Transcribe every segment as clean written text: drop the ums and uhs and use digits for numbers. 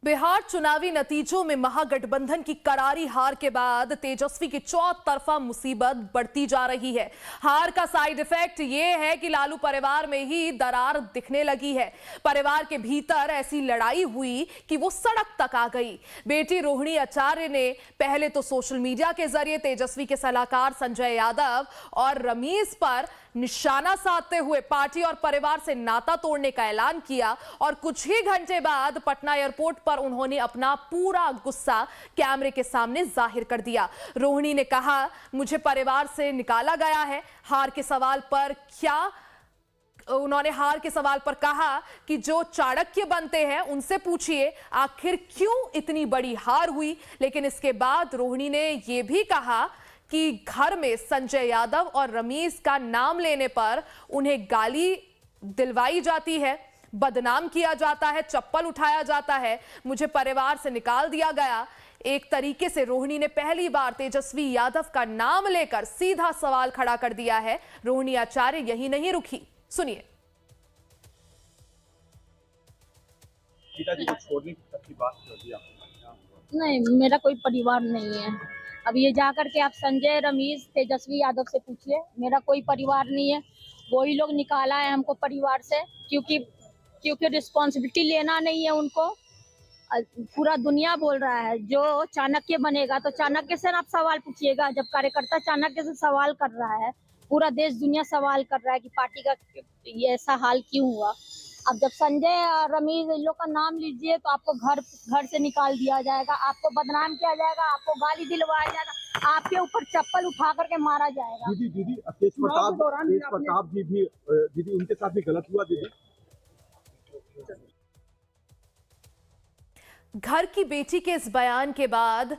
बिहार चुनावी नतीजों में महागठबंधन की करारी हार के बाद तेजस्वी की चौतरफा मुसीबत बढ़ती जा रही है। हार का साइड इफेक्ट ये है कि लालू परिवार में ही दरार दिखने लगी है। परिवार के भीतर ऐसी लड़ाई हुई कि वो सड़क तक आ गई। बेटी रोहिणी आचार्य ने पहले तो सोशल मीडिया के जरिए तेजस्वी के सलाहकार संजय यादव और रमीज पर निशाना साधते हुए पार्टी और परिवार से नाता तोड़ने का ऐलान किया और कुछ ही घंटे बाद पटना एयरपोर्ट पर उन्होंने अपना पूरा गुस्सा कैमरे के सामने जाहिर कर दिया। रोहिणी ने कहा, मुझे परिवार से निकाला गया है। उन्होंने हार के सवाल पर कहा कि जो चाणक्य बनते हैं उनसे पूछिए आखिर क्यों इतनी बड़ी हार हुई। लेकिन इसके बाद रोहिणी ने यह भी कहा कि घर में संजय यादव और रमीज का नाम लेने पर उन्हें गाली दिलवाई जाती है, बदनाम किया जाता है, चप्पल उठाया जाता है, मुझे परिवार से निकाल दिया गया। एक तरीके से रोहिणी ने पहली बार तेजस्वी यादव का नाम लेकर सीधा सवाल खड़ा कर दिया है। रोहिणी आचार्य यही नहीं रुकी, सुनिए। पिताजी को छोड़ने की बात कर दी आपने? नहीं, मेरा कोई परिवार नहीं है। अब ये जाकर के आप संजय, रमीज, तेजस्वी यादव से पूछिए, मेरा कोई परिवार नहीं है। वही लोग निकाला है हमको परिवार से, क्योंकि रिस्पॉन्सिबिलिटी लेना नहीं है उनको। पूरा दुनिया बोल रहा है जो चाणक्य बनेगा तो चाणक्य से आप सवाल पूछिएगा। जब कार्यकर्ता चाणक्य से सवाल कर रहा है, पूरा देश दुनिया सवाल कर रहा है कि पार्टी का ये ऐसा हाल क्यों हुआ। अब जब संजय और रमीज इन लोग का नाम लीजिए तो आपको घर से निकाल दिया जाएगा, आपको बदनाम किया जाएगा, आपको गाली दिलवाया जाएगा, आपके ऊपर चप्पल उठा करके मारा जाएगा। दीदी तेज प्रताप जी भी दीदी उनके साथ भी गलत हुआ दीदी। घर की बेटी के इस बयान के बाद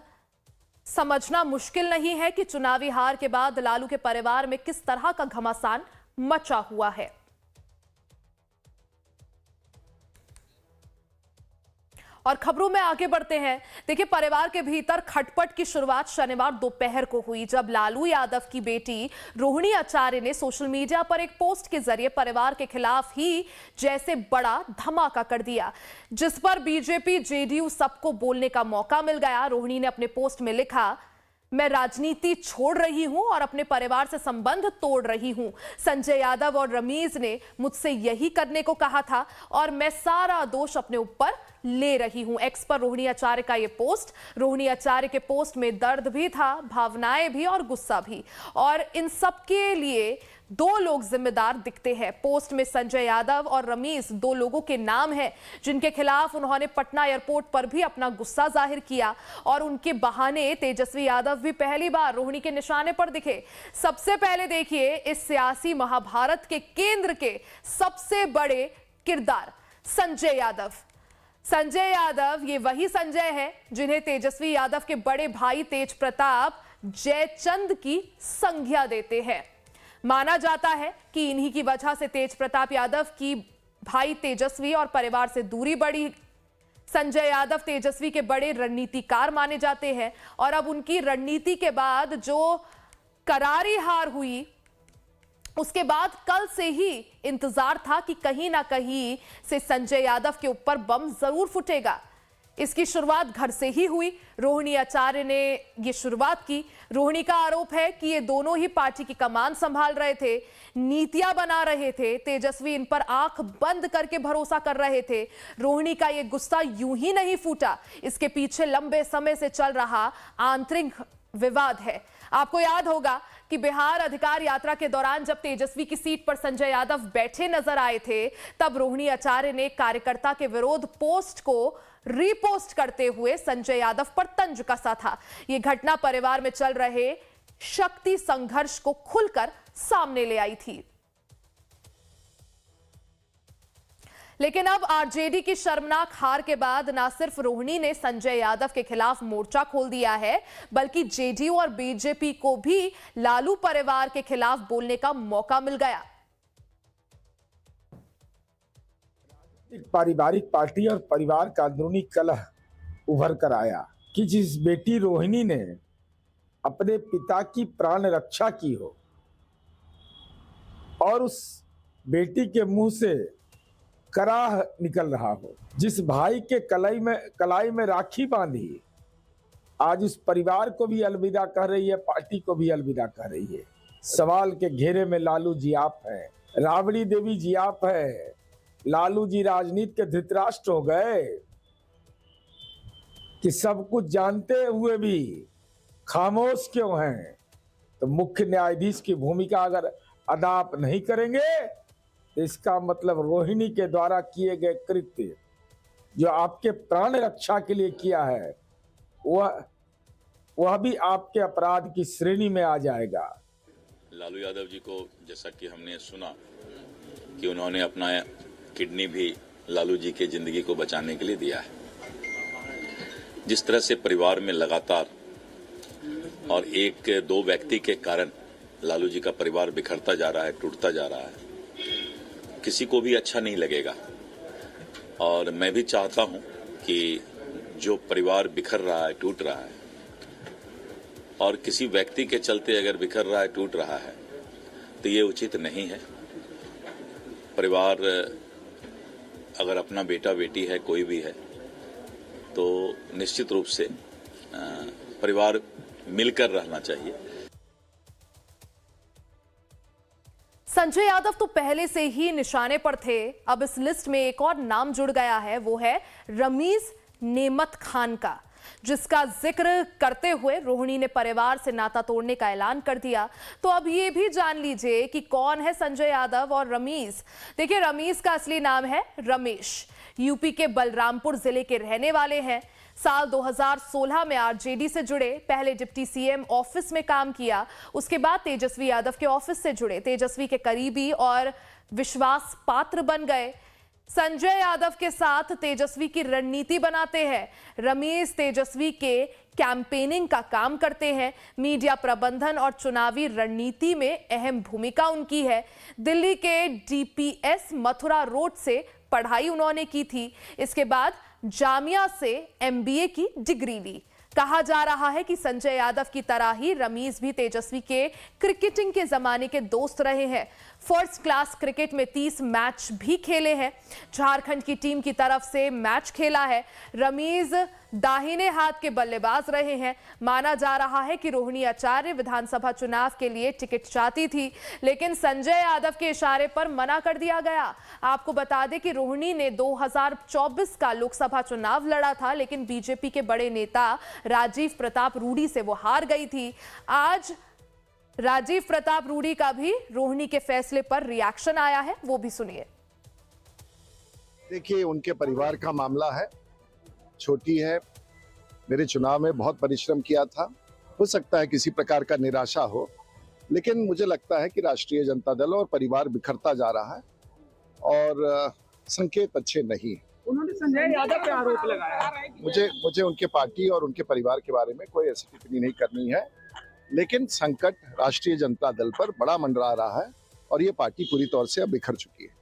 समझना मुश्किल नहीं है कि चुनावी हार के बाद लालू के परिवार में किस तरह का घमासान मचा हुआ है। और खबरों में आगे बढ़ते हैं। देखिए, परिवार के भीतर खटपट की शुरुआत शनिवार दोपहर को हुई जब लालू यादव की बेटी रोहिणी आचार्य ने सोशल मीडिया पर एक पोस्ट के जरिए परिवार के खिलाफ ही जैसे बड़ा धमाका कर दिया, जिस पर बीजेपी, जेडीयू सबको बोलने का मौका मिल गया। रोहिणी ने अपने पोस्ट में लिखा, मैं राजनीति छोड़ रही हूं और अपने परिवार से संबंध तोड़ रही हूं। संजय यादव और रमीज ने मुझसे यही करने को कहा था और मैं सारा दोष अपने ऊपर ले रही हूं। एक्स पर रोहिणी आचार्य का यह पोस्ट। रोहिणी आचार्य के पोस्ट में दर्द भी था, भावनाएं भी और गुस्सा भी, और इन सब के लिए दो लोग जिम्मेदार दिखते हैं। पोस्ट में संजय यादव और रमीज दो लोगों के नाम हैं जिनके खिलाफ उन्होंने पटना एयरपोर्ट पर भी अपना गुस्सा जाहिर किया और उनके बहाने तेजस्वी यादव भी पहली बार रोहिणी के निशाने पर दिखे। सबसे पहले देखिए इस सियासी महाभारत के केंद्र के सबसे बड़े किरदार संजय यादव। संजय यादव ये वही संजय है जिन्हें तेजस्वी यादव के बड़े भाई तेज प्रताप जयचंद की संज्ञा देते हैं। माना जाता है कि इन्हीं की वजह से तेज प्रताप यादव की भाई तेजस्वी और परिवार से दूरी बढ़ी। संजय यादव तेजस्वी के बड़े रणनीतिकार माने जाते हैं और अब उनकी रणनीति के बाद जो करारी हार हुई, उसके बाद कल से ही इंतजार था कि कहीं ना कहीं से संजय यादव के ऊपर बम जरूर फूटेगा। इसकी शुरुआत घर से ही हुई। रोहिणी आचार्य ने यह शुरुआत की। रोहिणी का आरोप है कि ये दोनों ही पार्टी की कमान संभाल रहे थे, नीतियां बना रहे थे। तेजस्वी इन पर आंख बंद करके भरोसा कर रहे थे। रोहिणी का यह गुस्सा यूं ही नहीं फूटा, इसके पीछे लंबे समय से चल रहा आंतरिक विवाद है। आपको याद होगा कि बिहार अधिकार यात्रा के दौरान जब तेजस्वी की सीट पर संजय यादव बैठे नजर आए थे, तब रोहिणी आचार्य ने कार्यकर्ता के विरोध पोस्ट को रीपोस्ट करते हुए संजय यादव पर तंज कसा था। यह घटना परिवार में चल रहे शक्ति संघर्ष को खुलकर सामने ले आई थी। लेकिन अब आरजेडी की शर्मनाक हार के बाद न सिर्फ रोहिणी ने संजय यादव के खिलाफ मोर्चा खोल दिया है, बल्कि जेडीयू और बीजेपी को भी लालू परिवार के खिलाफ बोलने का मौका मिल गया। पारिवारिक पार्टी और परिवार का अंदरूनी कलह उभर कर आया कि जिस बेटी रोहिणी ने अपने पिता की प्राण रक्षा की हो और उस बेटी के मुंह से कराह निकल रहा हो। जिस भाई के कलाई में राखी बांधी आज उस परिवार को भी अलविदा कह रही है, पार्टी को भी अलविदा कह रही है। सवाल के घेरे में लालू जी आप हैं, राबड़ी देवी जी आप हैं। लालू जी राजनीति के धृतराष्ट्र हो गए कि सब कुछ जानते हुए भी खामोश क्यों हैं। तो मुख्य न्यायाधीश की भूमिका अगर अदा आप नहीं करेंगे तो इसका मतलब रोहिणी के द्वारा किए गए कृत्य जो आपके प्राण रक्षा के लिए किया है वह भी आपके अपराध की श्रेणी में आ जाएगा। लालू यादव जी को जैसा कि हमने सुना कि उन्होंने अपना किडनी भी लालू जी के जिंदगी को बचाने के लिए दिया है। जिस तरह से परिवार में लगातार और एक दो व्यक्ति के कारण लालू जी का परिवार बिखरता जा रहा है, टूटता जा रहा है, किसी को भी अच्छा नहीं लगेगा। और मैं भी चाहता हूं कि जो परिवार बिखर रहा है, टूट रहा है, और किसी व्यक्ति के चलते अगर बिखर रहा है, टूट रहा है, तो ये उचित नहीं है। परिवार अगर अपना बेटा बेटी है, कोई भी है, तो निश्चित रूप से परिवार मिलकर रहना चाहिए। संजय यादव तो पहले से ही निशाने पर थे। अब इस लिस्ट में एक और नाम जुड़ गया है, वो है रमीज नेमत खान का, जिसका जिक्र करते हुए रोहिणी ने परिवार से नाता तोड़ने का ऐलान कर दिया। तो अब ये भी जान लीजिए कि कौन है संजय यादव और रमीज। देखिए, रमीज का असली नाम है रमेश, यूपी के बलरामपुर जिले के रहने वाले हैं। साल 2016 में आरजेडी से जुड़े, पहले डिप्टी सीएम ऑफिस में काम किया, उसके बाद तेजस्वी यादव के ऑफिस से जुड़े, तेजस्वी के करीबी और विश्वास पात्र बन गए। संजय यादव के साथ तेजस्वी की रणनीति बनाते हैं। रमेश तेजस्वी के कैंपेनिंग का काम करते हैं। मीडिया प्रबंधन और चुनावी रणनीति में अहम भूमिका उनकी है। दिल्ली के डीपीएस मथुरा रोड से पढ़ाई उन्होंने की थी। इसके बाद जामिया से एमबीए की डिग्री ली। कहा जा रहा है कि संजय यादव की तरह ही रमीज भी तेजस्वी के क्रिकेटिंग के जमाने के दोस्त रहे हैं। फर्स्ट क्लास क्रिकेट में 30 मैच भी खेले हैं। झारखंड की टीम की तरफ से मैच खेला है। रमीज दाहिने हाथ के बल्लेबाज रहे हैं। माना जा रहा है कि रोहिणी आचार्य विधानसभा चुनाव के लिए टिकट चाहती थी, लेकिन संजय यादव के इशारे पर मना कर दिया गया। आपको बता दें कि रोहिणी ने 2024 का लोकसभा चुनाव लड़ा था, लेकिन बीजेपी के बड़े नेता राजीव प्रताप रूडी से वो हार गई थी। आज राजीव प्रताप रूडी का भी रोहिणी के फैसले पर रिएक्शन आया है, वो भी सुनिए। देखिए, उनके परिवार का मामला है, छोटी है। मेरे चुनाव में बहुत परिश्रम किया था। हो सकता है किसी प्रकार का निराशा हो, लेकिन मुझे लगता है कि राष्ट्रीय जनता दल और परिवार बिखरता जा रहा है और संकेत अच्छे नहीं। उन्होंने संजय यादव पे आरोप लगाया। मुझे उनके पार्टी और उनके परिवार के बारे में कोई ऐसी टिप्पणी नहीं करनी है, लेकिन संकट राष्ट्रीय जनता दल पर बड़ा मंडरा रहा है और ये पार्टी पूरी तौर से अब बिखर चुकी है।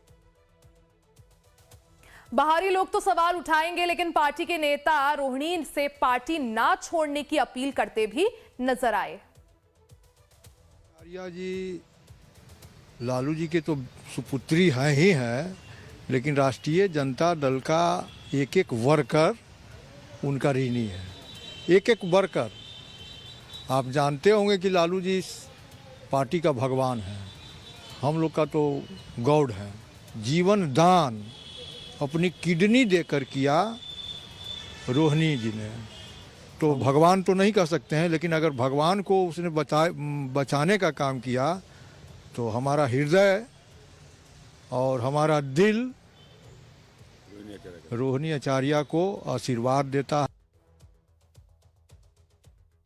बाहरी लोग तो सवाल उठाएंगे, लेकिन पार्टी के नेता रोहिणी से पार्टी ना छोड़ने की अपील करते भी नजर आए। आर्या जी लालू जी के तो सुपुत्री हैं ही हैं, लेकिन राष्ट्रीय जनता दल का एक एक वर्कर उनका ऋणी है। एक एक वर्कर, आप जानते होंगे कि लालू जी इस पार्टी का भगवान है, हम लोग का तो गॉड है। जीवन दान अपनी किडनी देकर किया रोहिणी जी ने, तो भगवान तो नहीं कह सकते हैं, लेकिन अगर भगवान को उसने बचाने का काम किया तो हमारा हृदय और हमारा दिल रोहिणी आचार्य को आशीर्वाद देता है।